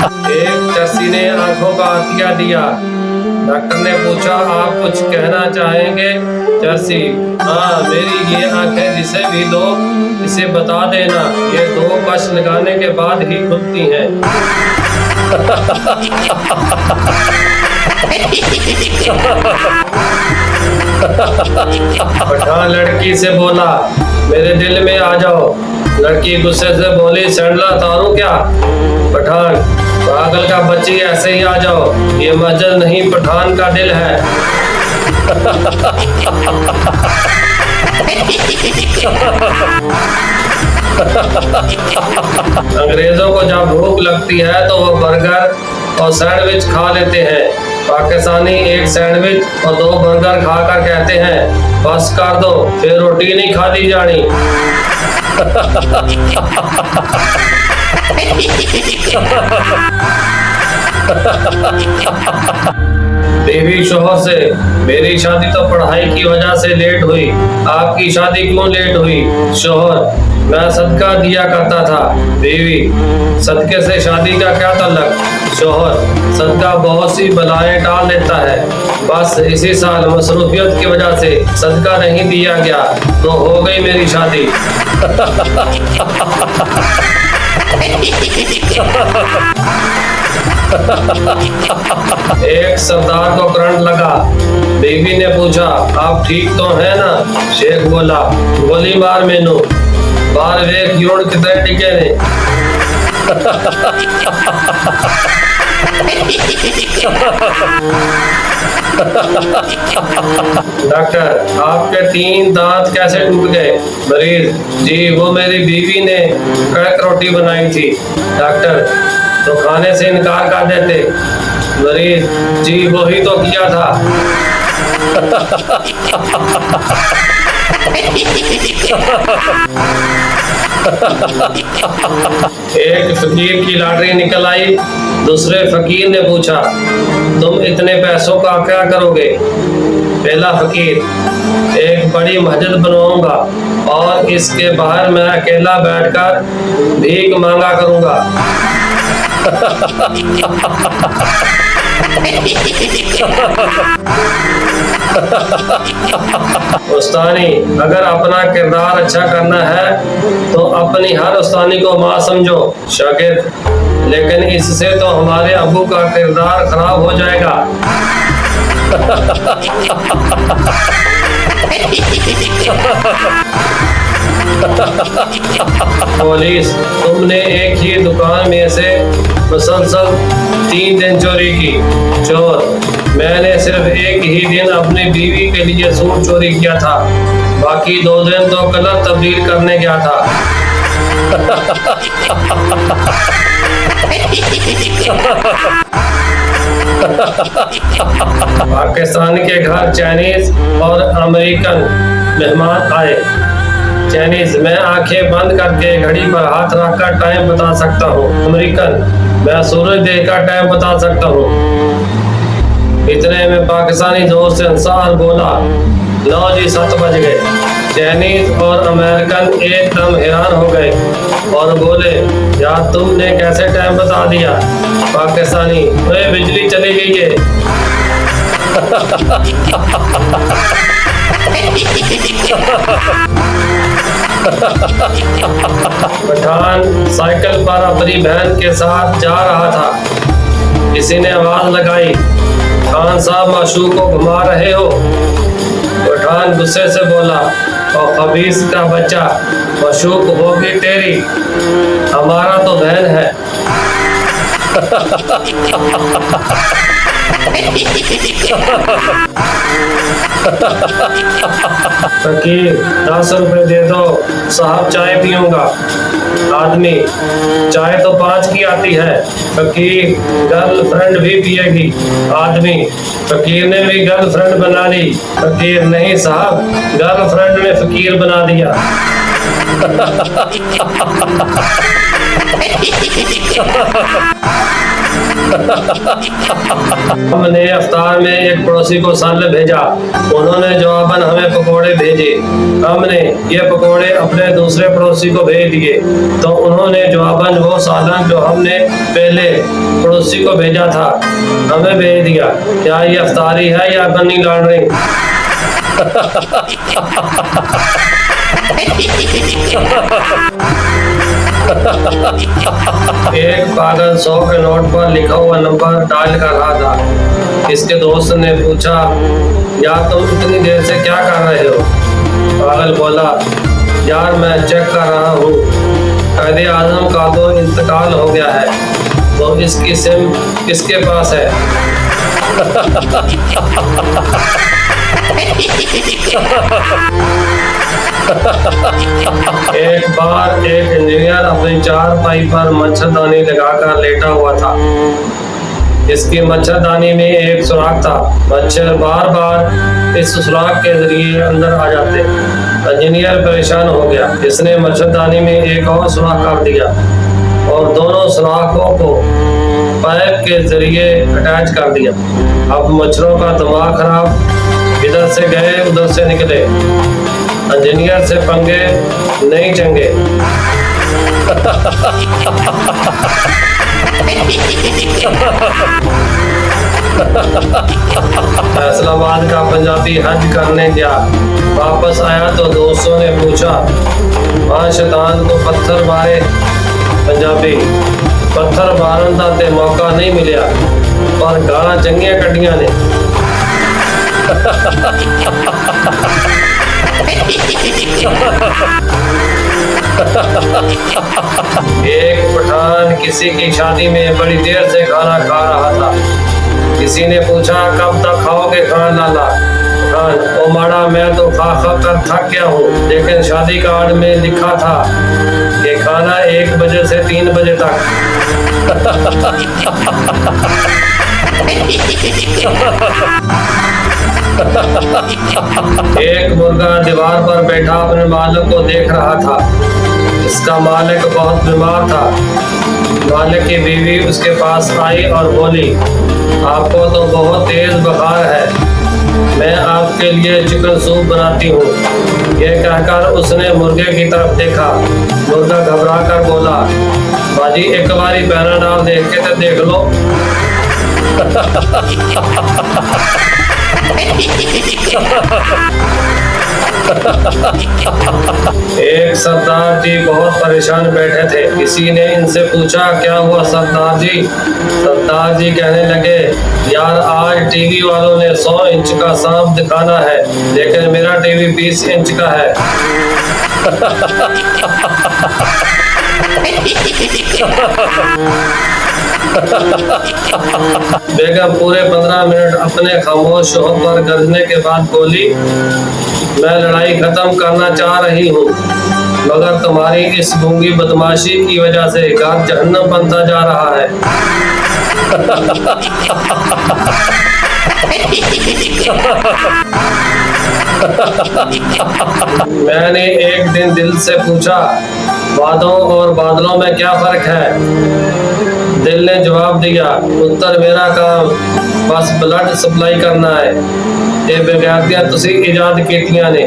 एक चर्सी ने आंखों का अतिया दिया। डॉक्टर ने पूछा, आप कुछ कहना चाहेंगे? चर्सी, हाँ, मेरी ये आंखें जिसे भी दो इसे बता देना, ये 2 कश लगाने के बाद ही खुलती हैं। पठान लड़की से बोला, मेरे दिल में आ जाओ। लड़की गुस्से से बोली, सैंडला उतारूं क्या? पठान, पागल का बच्ची, ऐसे ही आ जाओ, ये मस्जिद नहीं पठान का दिल है। अंग्रेजों को जब भूख लगती है तो वो बर्गर और सैंडविच खा लेते हैं। पाकिस्तानी एक सैंडविच और 2 बर्गर खाकर कहते हैं, बस कर दो, फिर रोटी नहीं खाती जानी। बीवी शोहर से, मेरी शादी तो पढ़ाई की वजह से लेट हुई, आपकी शादी क्यों लेट हुई? शोहर, मैं सदका दिया करता था। बीवी, सदके से शादी का क्या ताल्लुक? शोहर, सदका बहुत सी बलाएं टाल देता है, बस इसी साल मसरूफियत की वजह से सदका नहीं दिया गया तो हो गई मेरी शादी। एक सरदार को करंट लगा। बीवी ने पूछा, आप ठीक तो है ना? शेख बोला, गोली मार मैनू, बाहर वेख यूं कितने टिके ने। डॉक्टर, आपके 3 दांत कैसे टूट गए? मरीज, जी वो मेरी बीवी ने कड़क रोटी बनाई थी। डॉक्टर, तो खाने से इनकार कर देते। मरीज, जी वही तो किया था। एक फकीर की लॉटरी निकल आई। दूसरे फकीर ने पूछा, तुम इतने पैसों का क्या करोगे? पहला फकीर, एक बड़ी मस्जिद बनवाऊंगा और इसके बाहर मैं अकेला बैठकर भीख मांगा करूंगा। उस्तानी, अगर अपना किरदार अच्छा करना है तो अपनी हर उस्तानी को माँ समझो। शागिर्द, लेकिन इससे तो हमारे अबू का किरदार खराब हो जाएगा। पुलिस, तुमने एक ही दुकान में से मुसलसल 3 दिन चोरी की। चोर, मैंने सिर्फ एक ही दिन अपनी बीवी के लिए सूट चोरी किया था, बाकी 2 दिन तो कलर तब्दील करने गया था। पाकिस्तान के घर चाइनीज और अमेरिकन मेहमान आए। चाइनीज, मैं आंखें बंद करके घड़ी पर हाथ रखकर टाइम बता सकता हूँ। अमेरिकन, मैं सूरज देखकर टाइम बता सकता हूँ। इतने में पाकिस्तानी जोर से अंसार बोला, 9 जी 7 बज गए। चाइनीज और अमेरिकन एकदम हैरान हो गए और बोले, यार तुमने कैसे टाइम बता दिया? पाकिस्तानी, बिजली चली गई है। पठान साइकिल पर अपनी बहन के साथ जा रहा था। किसी ने आवाज लगाई, खान साहब माशूक को घुमा रहे हो? पठान गुस्से से बोला, और खबीस का बच्चा, माशूक होगी तेरी, हमारा तो बहन है। फकीर, 10 रुपए दे दो, साहब चाय पीऊंगा। आदमी, चाय तो 5 की आती है। फकीर, गर्लफ्रेंड भी पिएगी। आदमी, फकीर ने भी गर्लफ्रेंड बना ली। फकीर, नहीं साहब, गर्लफ्रेंड ने फकीर बना दिया। हमने इफ्तार में एक पड़ोसी को सालन भेजा, उन्होंने जवाबन हमें पकोड़े भेजे। हमने ये पकोड़े अपने दूसरे पड़ोसी को भेज दिए, तो उन्होंने जवाबन वो सालन जो हमने पहले पड़ोसी को भेजा था हमें भेज दिया। क्या ये इफ्तारी है या मनी लॉन्ड्रिंग? एक पागल 100 के नोट पर लिखा हुआ नंबर डायल कर रहा था। इसके दोस्त ने पूछा, यार तुम इतनी देर से क्या कर रहे हो? पागल बोला, यार मैं चेक कर रहा हूँ, कायदे आजम का तो इंतकाल हो गया है, तो इसकी सिम किसके पास है? एक बार एक इंजीनियर अपनी चारपाई पर मच्छरदानी लगाकर लेटा हुआ था। इसकी मच्छरदानी में एक सुराख था। मच्छर बार बार इस सुराख के जरिए अंदर आ जाते। इंजीनियर परेशान हो गया। इसने मच्छरदानी में एक और सुराख कर दिया और दोनों सुराखों को पाइप के जरिए अटैच कर दिया। अब मच्छरों का दिमाग खराब, इधर से गए उधर से निकले। इंजीनियर से पंगे नहीं चंगे। फैसलाबाद का पंजाबी हज करने गया, वापस आया तो दोस्तों ने पूछा, वहाँ शैतान को पत्थर मारे? पंजाबी, पत्थर मारन दा ते मौका नहीं मिलिया, पर गालां चंगियां कड्डियां ने। एक पठान किसी की शादी में बड़ी देर से खाना खा रहा था। किसी ने पूछा, कब तक खाओगे खाना लाला? पठान, ओ माड़ा, मैं तो खा खा कर थक गया हूँ, लेकिन शादी कार्ड में लिखा था कि खाना 1 बजे से 3 बजे तक। एक मुर्गा दीवार पर बैठा अपने मालिक को देख रहा था। इसका मालिक बहुत बीमार था। मालिक की बीवी उसके पास आई और बोली, आपको तो बहुत तेज बुखार है, मैं आपके लिए चिकन सूप बनाती हूँ। यह कहकर उसने मुर्गे की तरफ देखा। मुर्गा घबरा कर बोला, बाजी एक बारी पैराडाल देख के तो देख लो। एक सरदार जी बहुत परेशान बैठे थे। किसी ने इनसे पूछा, क्या हुआ सरदार जी? सरदार जी कहने लगे, यार आज टीवी वालों ने 100 इंच का सांप दिखाना है, लेकिन मेरा टीवी 20 इंच का है। बेगम पूरे 15 मिनट अपने खामोश शौहर पर गरजने के बाद बोली, मैं लड़ाई खत्म करना चाह रही हूँ, मगर तुम्हारी इस गूंगी बदमाशी की वजह से घर जहन्नम बनता जा रहा है। मैंने एक दिन दिल से पूछा, वादों और बादलों में क्या फर्क है? दिल ने जवाब दिया, उत्तर मेरा काम बस ब्लड सप्लाई करना है। ये बेगैरतियां तुसी इजाद कीतियां ने।